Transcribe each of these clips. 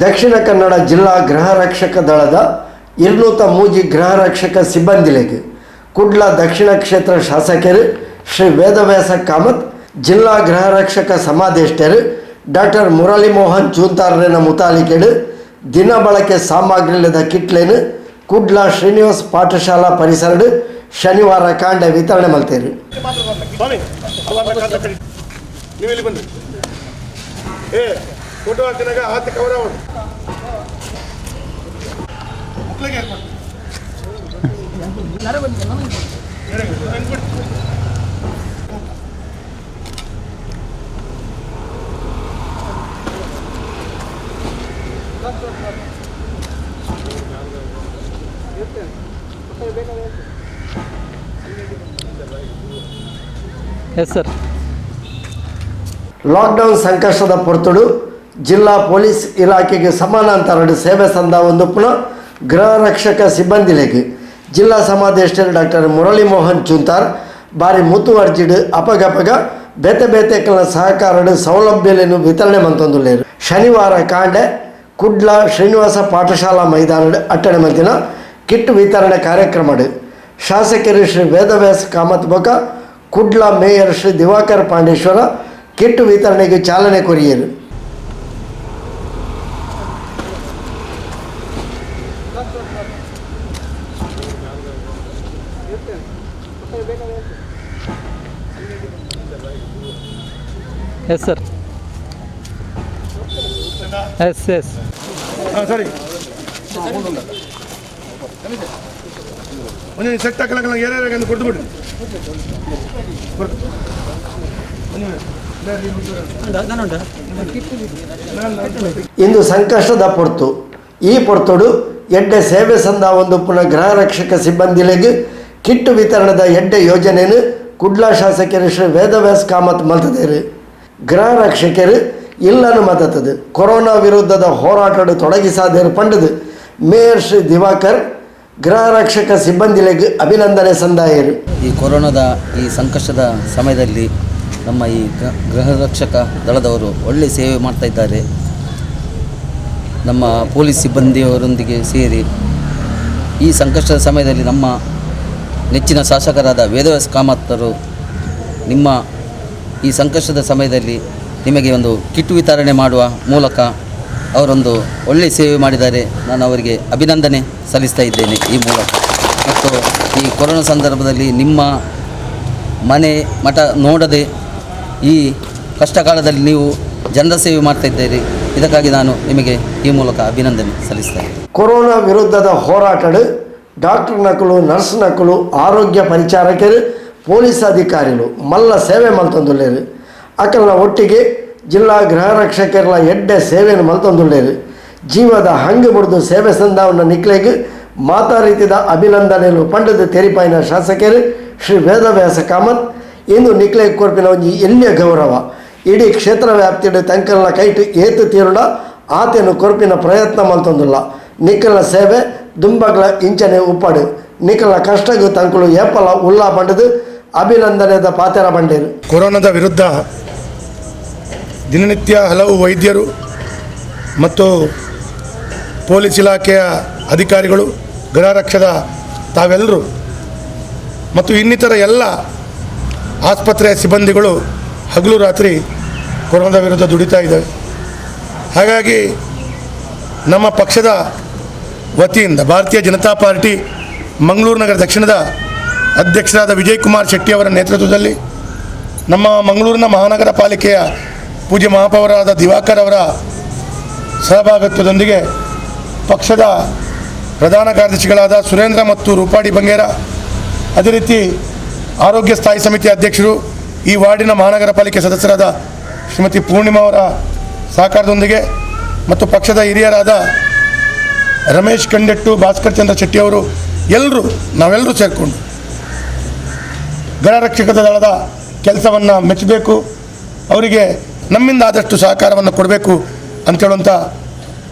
ದಕ್ಷಿಣ ಕನ್ನಡ ಜಿಲ್ಲಾ ಗೃಹ ರಕ್ಷಕ ದಳದ 203 ಗೃಹ ರಕ್ಷಕ ಸಿಬ್ಬಂದಿಗಳಿಗೆ ಕುಡ್ಲ ದಕ್ಷಿಣ ಕ್ಷೇತ್ರ ಶಾಸಕರು ಶ್ರೀ ವೇದವ್ಯಾಸ ಕಾಮತ್, ಜಿಲ್ಲಾ ಗೃಹ ರಕ್ಷಕ ಸಮಾದೇಷ್ಟರು ಡಾಕ್ಟರ್ ಮುರಳಿ ಮೋಹನ್ ಚೂಂತಾರನ ಮುತಾಲಿಕೆಡು ದಿನ ಬಳಕೆ ಸಾಮಗ್ರಿಲದ ಕಿಟ್ಲೇನು ಕುಡ್ಲ ಶ್ರೀನಿವಾಸ್ ಪಾಠಶಾಲಾ ಪರಿಸರಡು ಶನಿವಾರ ಕಾಂಡ ವಿತರಣೆ ಮಾಡ್ತಾರೆ. Yes sir. ಲಾಕ್ಡೌನ್ ಸಂಕಷ್ಟದ ಪೊರ್ತುಡು ಜಿಲ್ಲಾ ಪೊಲೀಸ್ ಇಲಾಖೆಗೆ ಸಮಾನಾಂತರ ಸೇವೆ ಸಂದ ಒಂದು ಪುನಃ ಗೃಹ ರಕ್ಷಕ ಸಿಬ್ಬಂದಿಗಳಿಗೆ ಜಿಲ್ಲಾ ಸಮಾದೇಷ್ಟರು ಡಾಕ್ಟರ್ ಮುರಳಿ ಮೋಹನ್ ಚೂಂತಾರ್ ಬಾರಿ ಮುತುವರ್ಜಿಡು ಅಪಗಪಗ ಬೇತೆ ಬೇತೆಕಲ ಸಹಕಾರಡು ಸೌಲಭ್ಯಗಳನ್ನು ವಿತರಣೆ ಮಂತೊಂದುಲ್ಲೇರು. ಶನಿವಾರ ಕಾಂಡೆ ಕುಡ್ಲ ಶ್ರೀನಿವಾಸ ಪಾಠಶಾಲಾ ಮೈದಾನ ಅಟ್ಟಣೆ ಮಲ್ತಿನ ಕಿಟ್ ವಿತರಣೆ ಕಾರ್ಯಕ್ರಮಡು ಶಾಸಕರು ಶ್ರೀ ವೇದವ್ಯಾಸ ಕಾಮತ್ ಬೊಕ ಕುಡ್ಲ ಮೇಯರ್ ಶ್ರೀ ದಿವಾಕರ್ ಪಾಂಡೇಶ್ವರ ಕಿಟ್ ವಿತರಣೆಗೆ ಚಾಲನೆ ಕೊರಿಯರು. Yes sir. ಎಸ್ ಎಸ್ ಸರಿ ಒಂದು ಸೆಟ್ ಹಾಕಲ್ಲ ಏರಿಯಾಗ ಕೊಟ್ಟು ಬಿಡ್ರಿ. ಇಂದು ಸಂಕಷ್ಟದ ಪೊರ್ತು ಈ ಪೊರ್ತುಡು ಎಡ್ಡೆ ಸೇವೆ ಸಂದ ಒಂದು ಪುನಃ ಗೃಹ ರಕ್ಷಕ ಸಿಬ್ಬಂದಿಗಳಿಗೆ ಕಿಟ್ಟು ವಿತರಣದ ಎಡ್ಡೆ ಯೋಜನೆಯನ್ನು ಕುಡ್ಲ ಶಾಸಕರು ಶ್ರೀ ವೇದವ್ಯಾಸ ಕಾಮತ್ ಮಲ್ತದೇರು. ಗೃಹ ರಕ್ಷಕರು ಇಲ್ಲನ್ನು ಮತತದು ಕೊರೋನಾ ವಿರುದ್ಧದ ಹೋರಾಟಡು ತೊಡಗಿಸಾದೇರು ಪಂಡದು ಮೇಯರ್ ಶ್ರೀ ದಿವಾಕರ್ ಗೃಹ ರಕ್ಷಕ ಸಿಬ್ಬಂದಿಗಳಿಗೆ ಅಭಿನಂದನೆ ಸಂದಾಯರು. ಈ ಕೊರೋನಾದ ಈ ಸಂಕಷ್ಟದ ಸಮಯದಲ್ಲಿ ನಮ್ಮ ಈ ಗೃಹ ರಕ್ಷಕ ದಳದವರು ಒಳ್ಳೆಯ ಸೇವೆ ಮಾಡ್ತಾ ಇದ್ದಾರೆ. ನಮ್ಮ ಪೊಲೀಸ್ ಸಿಬ್ಬಂದಿಯವರೊಂದಿಗೆ ಸೇರಿ ಈ ಸಂಕಷ್ಟದ ಸಮಯದಲ್ಲಿ ನಮ್ಮ ನೆಚ್ಚಿನ ಶಾಸಕರಾದ ವೇದವ್ಯಾಸ ಕಾಮತ್ತರು ನಿಮ್ಮ ಈ ಸಂಕಷ್ಟದ ಸಮಯದಲ್ಲಿ ನಿಮಗೆ ಒಂದು ಕಿಟ್ ವಿತರಣೆ ಮಾಡುವ ಮೂಲಕ ಅವರೊಂದು ಒಳ್ಳೆಯ ಸೇವೆ ಮಾಡಿದ್ದಾರೆ. ನಾನು ಅವರಿಗೆ ಅಭಿನಂದನೆ ಸಲ್ಲಿಸ್ತಾ ಇದ್ದೇನೆ ಈ ಮೂಲಕ. ಮತ್ತು ಈ ಕೊರೋನಾ ಸಂದರ್ಭದಲ್ಲಿ ನಿಮ್ಮ ಮನೆ ಮಠ ನೋಡದೆ ಈ ಕಷ್ಟ ಕಾಲದಲ್ಲಿ ನೀವು ಜನರ ಸೇವೆ ಮಾಡ್ತಾ ಇದ್ದೀರಿ. ಇದಕ್ಕಾಗಿ ನಾನು ನಿಮಗೆ ಈ ಮೂಲಕ ಅಭಿನಂದನೆ ಸಲ್ಲಿಸ್ತಾ ಇದ್ದೇನೆ. ಕೊರೋನಾ ವಿರುದ್ಧದ ಹೋರಾಟಡು ಡಾಕ್ಟರ್ ನಕಲು, ನರ್ಸ್ ನಕಲು, ಆರೋಗ್ಯ ಪರಿಚಾರಕರು, ಪೊಲೀಸ್ ಅಧಿಕಾರಿಗಳು ಮಲ್ಲ ಸೇವೆ ಮಲ್ತೊಂದುಲ್ಲೇರು. ಅಕಲ್ನ ಒಟ್ಟಿಗೆ ಜಿಲ್ಲಾ ಗೃಹ ರಕ್ಷಕರ ಎಡ್ಡೆ ಸೇವೆಯನ್ನು ಮಲ್ತೊಂದುಲ್ಲೇರು. ಜೀವದ ಹಂಗೆ ಬಿಡ್ದು ಸೇವೆ ಸಂದಾವನ್ನ ನಿಕ್ಲೆಗೆ ಮಾತಾರೀತಿದ ಅಭಿನಂದನೆಯನ್ನು ಪಂಡದ ತೆರಿಪಾಯಿನ ಶಾಸಕರು ಶ್ರೀ ವೇದವ್ಯಾಸ ಕಾಮತ್ ಇಂದು ನಿಕ್ಲೆ ಕೊರ್ಪಿನ ಒಂದು ಎಲ್ಲಿಯ ಗೌರವ ಇಡೀ ಕ್ಷೇತ್ರ ವ್ಯಾಪ್ತಿಡು ತಂಕಲ್ನ ಕೈಟು ಏತು ತೀರುಡ ಆತನು ಕೊರ್ಪಿನ ಪ್ರಯತ್ನ ಮಲ್ತೊಂದುಲ್ಲ. ನಿಕ್ಕಲ ಸೇವೆ ದುಂಬಗಳ ಇಂಚನೆ ಉಪ್ಪಡು ನಿಕ್ಕಲ ಕಷ್ಟಗೂ ತಂಕಲು ಏಪಲ ಉಲ್ಲಾ ಬಂಡದು ಅಭಿನಂದನೆದ ಪಾತೆರ ಬಂಡೇರು. ಕೊರೋನಾದ ವಿರುದ್ಧ ದಿನನಿತ್ಯ ಹಲವು ವೈದ್ಯರು ಮತ್ತು ಪೊಲೀಸ್ ಇಲಾಖೆಯ ಅಧಿಕಾರಿಗಳು, ಗೃಹ ರಕ್ಷದ ತಾವೆಲ್ಲರೂ ಮತ್ತು ಇನ್ನಿತರ ಎಲ್ಲ ಆಸ್ಪತ್ರೆಯ ಸಿಬ್ಬಂದಿಗಳು ಹಗಲು ರಾತ್ರಿ ಕೊರೋನಾದ ವಿರುದ್ಧ ದುಡಿತಾ ಇದ್ದಾವೆ. ಹಾಗಾಗಿ ನಮ್ಮ ಪಕ್ಷದ ವತಿಯಿಂದ ಭಾರತೀಯ ಜನತಾ ಪಾರ್ಟಿ ಮಂಗಳೂರು ನಗರ ದಕ್ಷಿಣದ ಅಧ್ಯಕ್ಷರಾದ ವಿಜಯ್ ಕುಮಾರ್ ಶೆಟ್ಟಿ ಅವರ ನೇತೃತ್ವದಲ್ಲಿ ನಮ್ಮ ಮಂಗಳೂರಿನ ಮಹಾನಗರ ಪಾಲಿಕೆಯ ಪೂಜ್ಯ ಮಹಾಪೌರರಾದ ದಿವಾಕರ್ ಅವರ ಸಹಭಾಗಿತ್ವದೊಂದಿಗೆ ಪಕ್ಷದ ಪ್ರಧಾನ ಕಾರ್ಯದರ್ಶಿಗಳಾದ ಸುರೇಂದ್ರ ಮತ್ತು ರೂಪಾಡಿ ಬಂಗೇರ, ಅದೇ ರೀತಿ ಆರೋಗ್ಯ ಸ್ಥಾಯಿ ಸಮಿತಿ ಅಧ್ಯಕ್ಷರು, ಈ ವಾರ್ಡಿನ ಮಹಾನಗರ ಪಾಲಿಕೆ ಸದಸ್ಯರಾದ ಶ್ರೀಮತಿ ಪೂರ್ಣಿಮಾ ಅವರ ಸಹಕಾರದೊಂದಿಗೆ ಮತ್ತು ಪಕ್ಷದ ಹಿರಿಯರಾದ ರಮೇಶ್ ಕಂಡೆಟ್ಟು, ಭಾಸ್ಕರ್ ಚಂದ್ರ ಶೆಟ್ಟಿ ಅವರು ನಾವೆಲ್ಲರೂ ಸೇರಿಕೊಂಡು ಗೃಹ ರಕ್ಷಕ ದಳದ ಕೆಲಸವನ್ನು ಮೆಚ್ಚಬೇಕು, ಅವರಿಗೆ ನಮ್ಮಿಂದ ಆದಷ್ಟು ಸಹಕಾರವನ್ನು ಕೊಡಬೇಕು ಅಂತೇಳುವಂಥ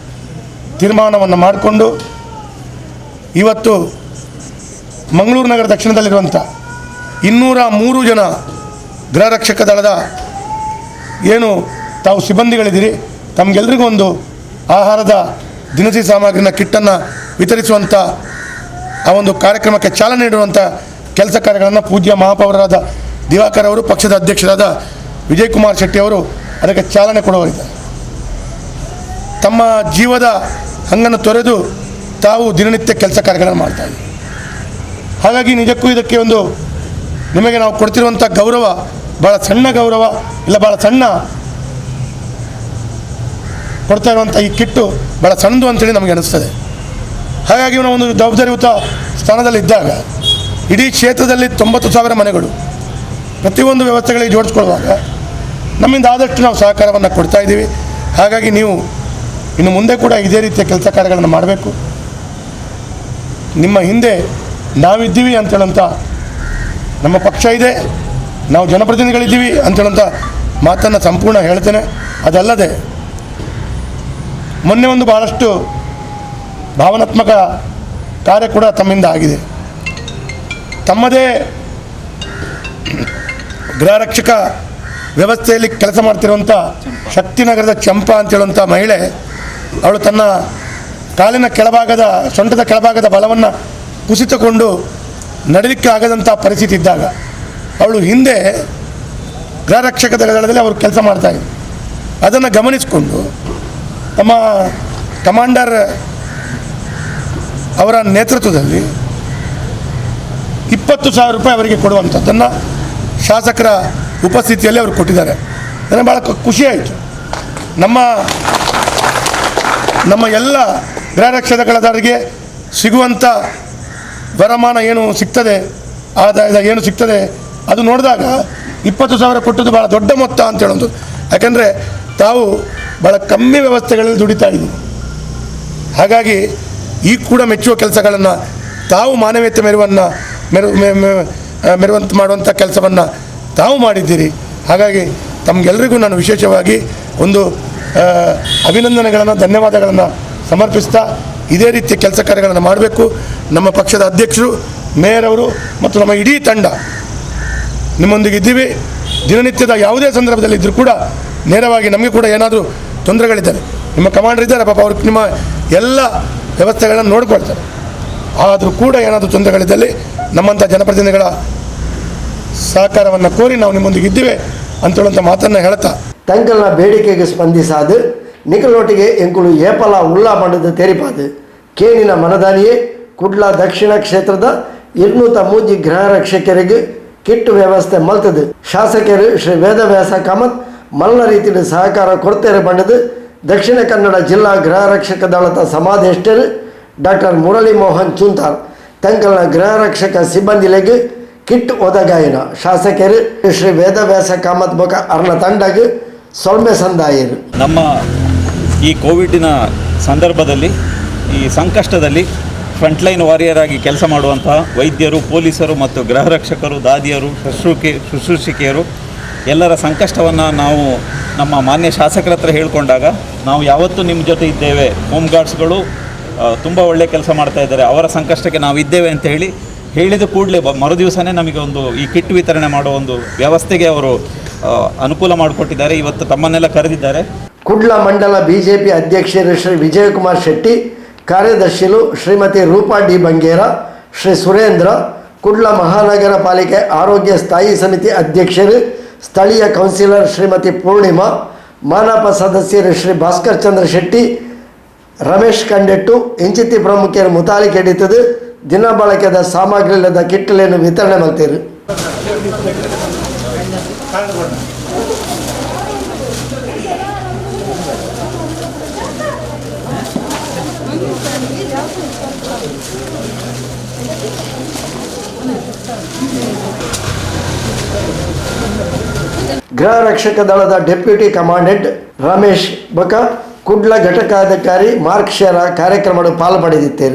ತೀರ್ಮಾನವನ್ನು ಮಾಡಿಕೊಂಡು ಇವತ್ತು ಮಂಗಳೂರು ನಗರ ದಕ್ಷಿಣದಲ್ಲಿರುವಂಥ 203 ಜನ ಗೃಹ ರಕ್ಷಕ ದಳದ ಏನು ತಾವು ಸಿಬ್ಬಂದಿಗಳಿದ್ದೀರಿ, ತಮಗೆಲ್ಲರಿಗೂ ಒಂದು ಆಹಾರದ ದಿನಸಿ ಸಾಮಗ್ರಿನ ಕಿಟ್ಟನ್ನು ವಿತರಿಸುವಂಥ ಆ ಒಂದು ಕಾರ್ಯಕ್ರಮಕ್ಕೆ ಚಾಲನೆ ನೀಡುವಂಥ ಕೆಲಸ ಕಾರ್ಯಗಳನ್ನು ಪೂಜ್ಯ ಮಹಾಪೌರರಾದ ದಿವಾಕರ್ ಅವರು, ಪಕ್ಷದ ಅಧ್ಯಕ್ಷರಾದ ವಿಜಯಕುಮಾರ್ ಶೆಟ್ಟಿ ಅವರು ಅದಕ್ಕೆ ಚಾಲನೆ ಕೊಡುವರಿದ್ದಾರೆ. ತಮ್ಮ ಜೀವದ ಹಂಗನ್ನು ತೊರೆದು ತಾವು ದಿನನಿತ್ಯ ಕೆಲಸ ಕಾರ್ಯಗಳನ್ನು ಮಾಡ್ತಾಯಿದ್ದೀವಿ. ಹಾಗಾಗಿ ನಿಜಕ್ಕೂ ಇದಕ್ಕೆ ಒಂದು ನಿಮಗೆ ನಾವು ಕೊಡ್ತಿರುವಂಥ ಗೌರವ ಭಾಳ ಸಣ್ಣ ಗೌರವ ಇಲ್ಲ, ಭಾಳ ಸಣ್ಣ ಕೊಡ್ತಾ ಇರುವಂಥ ಈ ಕಿಟ್ಟು ಭಾಳ ಸಣ್ಣದು ಅಂತೇಳಿ ನಮಗೆ ಅನಿಸ್ತದೆ. ಹಾಗಾಗಿ ನಾವು ಒಂದು ಜವಾಬ್ದಾರಿಯುತ ಸ್ಥಾನದಲ್ಲಿದ್ದಾಗ ಇಡೀ ಕ್ಷೇತ್ರದಲ್ಲಿ 90,000 ಮನೆಗಳು ಪ್ರತಿಯೊಂದು ವ್ಯವಸ್ಥೆಗಳಿಗೆ ಜೋಡಿಸ್ಕೊಳ್ಳುವಾಗ ನಮ್ಮಿಂದ ಆದಷ್ಟು ನಾವು ಸಹಕಾರವನ್ನು ಕೊಡ್ತಾ ಇದ್ದೀವಿ. ಹಾಗಾಗಿ ನೀವು ಇನ್ನು ಮುಂದೆ ಕೂಡ ಇದೇ ರೀತಿಯ ಕೆಲಸ ಕಾರ್ಯಗಳನ್ನು ಮಾಡಬೇಕು. ನಿಮ್ಮ ಹಿಂದೆ ನಾವಿದ್ದೀವಿ ಅಂತೇಳಂತ ನಮ್ಮ ಪಕ್ಷ ಇದೆ, ನಾವು ಜನಪ್ರತಿನಿಧಿಗಳಿದ್ದೀವಿ ಅಂತೇಳಂತ ಮಾತನ್ನು ಸಂಪೂರ್ಣ ಹೇಳ್ತೇನೆ. ಅದಲ್ಲದೆ ಮೊನ್ನೆ ಒಂದು ಭಾಳಷ್ಟು ಭಾವನಾತ್ಮಕ ಕಾರ್ಯ ಕೂಡ ತಮ್ಮಿಂದ ಆಗಿದೆ. ತಮ್ಮದೇ ಗೃಹರಕ್ಷಕ ವ್ಯವಸ್ಥೆಯಲ್ಲಿ ಕೆಲಸ ಮಾಡ್ತಿರುವಂಥ ಶಕ್ತಿನಗರದ ಚಂಪಾ ಅಂತೇಳುವಂಥ ಮಹಿಳೆ, ಅವಳು ತನ್ನ ಕಾಲಿನ ಕೆಳಭಾಗದ ಸೊಂಟದ ಕೆಳಭಾಗದ ಬಲವನ್ನು ಕುಸಿತುಕೊಂಡು ನಡಲಿಕ್ಕೆ ಆಗದಂಥ ಪರಿಸ್ಥಿತಿ ಇದ್ದಾಗ ಅವಳು ಹಿಂದೆ ಗೃಹರಕ್ಷಕ ದಳದಲ್ಲಿ ಅವರು ಕೆಲಸ ಮಾಡ್ತಾಯಿದ್ರು. ಅದನ್ನು ಗಮನಿಸಿಕೊಂಡು ತಮ್ಮ ಕಮಾಂಡರ್ ಅವರ ನೇತೃತ್ವದಲ್ಲಿ 20,000 ರೂಪಾಯಿ ಅವರಿಗೆ ಕೊಡುವಂಥದ್ದನ್ನು ಶಾಸಕರ ಉಪಸ್ಥಿತಿಯಲ್ಲಿ ಅವರು ಕೊಟ್ಟಿದ್ದಾರೆ. ನನಗೆ ಭಾಳ ಖುಷಿಯಾಯಿತು. ನಮ್ಮ ಎಲ್ಲ ಗೃಹರಕ್ಷಕರಿಗೆ ಸಿಗುವಂಥ ವರಮಾನ ಏನು ಸಿಗ್ತದೆ, ಆದಾಯ ಏನು ಸಿಗ್ತದೆ, ಅದು ನೋಡಿದಾಗ 20,000 ಕೊಟ್ಟದ್ದು ಭಾಳ ದೊಡ್ಡ ಮೊತ್ತ ಅಂತ ಹೇಳೋದು. ಯಾಕಂದರೆ ತಾವು ಭಾಳ ಕಮ್ಮಿ ವ್ಯವಸ್ಥೆಗಳಲ್ಲಿ ದುಡಿತಾ ಇದ್ದೀವಿ. ಹಾಗಾಗಿ ಈ ಕೂಡ ಮೆಚ್ಚುವ ಕೆಲಸಗಳನ್ನು ತಾವು ಮಾನವೀಯತೆ ಮೆರುವಂತ ಮಾಡುವಂಥ ಕೆಲಸವನ್ನು ತಾವು ಮಾಡಿದ್ದೀರಿ. ಹಾಗಾಗಿ ತಮಗೆಲ್ಲರಿಗೂ ನಾನು ವಿಶೇಷವಾಗಿ ಒಂದು ಅಭಿನಂದನೆಗಳನ್ನು, ಧನ್ಯವಾದಗಳನ್ನು ಸಮರ್ಪಿಸ್ತಾ ಇದೇ ರೀತಿಯ ಕೆಲಸ ಕಾರ್ಯಗಳನ್ನು ಮಾಡಬೇಕು. ನಮ್ಮ ಪಕ್ಷದ ಅಧ್ಯಕ್ಷರು, ಮೇಯರ್ ಅವರು ಮತ್ತು ನಮ್ಮ ಇಡೀ ತಂಡ ನಿಮ್ಮೊಂದಿಗೆ ಇದ್ದೀವಿ. ದಿನನಿತ್ಯದ ಯಾವುದೇ ಸಂದರ್ಭದಲ್ಲಿ ಇದ್ದರೂ ಕೂಡ ನೇರವಾಗಿ ನಮಗೆ ಕೂಡ ಏನಾದರೂ ತೊಂದರೆಗಳಿದ್ದಾರೆ, ನಿಮ್ಮ ಕಮಾಂಡರ್ ಇದ್ದಾರೆ, ಪಾಪ ಅವ್ರಿಗೆ ನಿಮ್ಮ ಎಲ್ಲ ವ್ಯವಸ್ಥೆಗಳನ್ನು ನೋಡ್ಕೊಳ್ತಾರೆ. ಆದರೂ ಕೂಡ ಏನಾದರೂ ತೊಂದರೆಗಳಿದ್ದಲ್ಲಿ ನಮ್ಮಂಥ ಜನಪ್ರತಿನಿಧಿಗಳ ಸಹಕಾರವನ್ನು ಕೋರಿ ನಾವು ನಿಮ್ಮೊಂದಿಗೆ ಇದ್ದೀವಿ ಅಂತೇಳುವಂಥ ಮಾತನ್ನು ಹೇಳ್ತಾ ತಂಕಲ್ನ ಬೇಡಿಕೆಗೆ ಸ್ಪಂದಿಸಾದು ನಿಖಲೊಟ್ಟಿಗೆ ಎಂಕುಲು ಏಪಲ ಉಲ್ಲಾ ಬಂಡದ ತೆರಿಪಾದು ಕೇನಿನ ಮನದಾನಿಯೇ ಕುಡ್ಲ ದಕ್ಷಿಣ ಕ್ಷೇತ್ರದ 203 ಗೃಹ ರಕ್ಷಕರಿಗೆ ಕಿಟ್ ವ್ಯವಸ್ಥೆ ಮಲ್ತದು. ಶಾಸಕರು ಶ್ರೀ ವೇದವ್ಯಾಸ ಕಾಮತ್ ಮಲ್ಲ ರೀತಿಯ ಸಹಕಾರ ಕೊಡ್ತೇರೆ ಬಂಡದು ದಕ್ಷಿಣ ಕನ್ನಡ ಜಿಲ್ಲಾ ಗೃಹ ರಕ್ಷಕ ದಳದ ಸಮಾದೇಷ್ಟರು ಡಾಕ್ಟರ್ ಮುರಳಿ ಮೋಹನ್ ಚೂಂತಾರ್ ತಂಕಲ್ನ ಗೃಹ ರಕ್ಷಕ ಸಿಬ್ಬಂದಿಲೆಗೆ ಕಿಟ್ ಒದಗಾಯನ ಶಾಸಕರು ಶ್ರೀ ವೇದವ್ಯಾಸ ಕಾಮತ್ ಬೊಕ ಅರ್ನ ತಂಡಗೆ ಸೊಲ್ಮೆ ಸಂದಾಯರು. ನಮ್ಮ ಈ ಕೋವಿಡಿನ ಸಂದರ್ಭದಲ್ಲಿ, ಈ ಸಂಕಷ್ಟದಲ್ಲಿ ಫ್ರಂಟ್ಲೈನ್ ವಾರಿಯರ್ ಆಗಿ ಕೆಲಸ ಮಾಡುವಂತಹ ವೈದ್ಯರು, ಪೊಲೀಸರು ಮತ್ತು ಗೃಹ ರಕ್ಷಕರು, ದಾದಿಯರು, ಶುಶ್ರೂಷಕಿಯರು ಎಲ್ಲರ ಸಂಕಷ್ಟವನ್ನು ನಾವು ನಮ್ಮ ಮಾನ್ಯ ಶಾಸಕರ ಹತ್ರ ಹೇಳ್ಕೊಂಡಾಗ, ನಾವು ಯಾವತ್ತೂ ನಿಮ್ಮ ಜೊತೆ ಇದ್ದೇವೆ, ಹೋಮ್ ಗಾರ್ಡ್ಸ್ಗಳು ತುಂಬ ಒಳ್ಳೆಯ ಕೆಲಸ ಮಾಡ್ತಾ ಇದ್ದಾರೆ, ಅವರ ಸಂಕಷ್ಟಕ್ಕೆ ನಾವು ಇದ್ದೇವೆ ಅಂತ ಹೇಳಿದ ಕೂಡಲೇ ಮರುದಿವಸನೇ ನಮಗೆ ಒಂದು ಈ ಕಿಟ್ ವಿತರಣೆ ಮಾಡುವ ಒಂದು ವ್ಯವಸ್ಥೆಗೆ ಅವರು ಅನುಕೂಲ ಮಾಡಿಕೊಟ್ಟಿದ್ದಾರೆ. ಇವತ್ತು ತಮ್ಮನ್ನೆಲ್ಲ ಕರೆದಿದ್ದಾರೆ. ಕುಡ್ಲ ಮಂಡಲ ಬಿಜೆಪಿ ಅಧ್ಯಕ್ಷರು ಶ್ರೀ ವಿಜಯಕುಮಾರ್ ಶೆಟ್ಟಿ, ಕಾರ್ಯದರ್ಶಿಗಳು ಶ್ರೀಮತಿ ರೂಪಾ ಡಿ ಬಂಗೇರ, ಶ್ರೀ ಸುರೇಂದ್ರ, ಕುಡ್ಲ ಮಹಾನಗರ ಪಾಲಿಕೆ ಆರೋಗ್ಯ ಸ್ಥಾಯಿ ಸಮಿತಿ ಅಧ್ಯಕ್ಷರು ಸ್ಥಳೀಯ ಕೌನ್ಸಿಲರ್ ಶ್ರೀಮತಿ ಪೂರ್ಣಿಮಾ, ಮಾನಪ ಸದಸ್ಯರು ಶ್ರೀ ಭಾಸ್ಕರ್ ಚಂದ್ರ ಶೆಟ್ಟಿ, ರಮೇಶ್ ಕಂಡೆಟ್ಟು ಇಂಚಿತಿ ಪ್ರಮುಖರು ಮುತಾಲಿಕೆ ಹಿಡಿತದು ದಿನ ಬಳಕೆದ ಸಾಮಗ್ರಿಲ್ಲದ ಕಿಟ್ಗಳನ್ನು ವಿತರಣೆ ಮಾಡ್ತೀರು. ಗೃಹ ರಕ್ಷಕ ದಳದ ಡೆಪ್ಯೂಟಿ ಕಮಾಂಡೆಂಟ್ ರಮೇಶ್ ಬಕ ಕುಡ್ಲ ಘಟಕಾಧಿಕಾರಿ ಮಾರ್ಕ್ ಶೇರ ಕಾರ್ಯಕ್ರಮದ ಪಾಲ್ಪಡೆದಿದ್ದೇರು.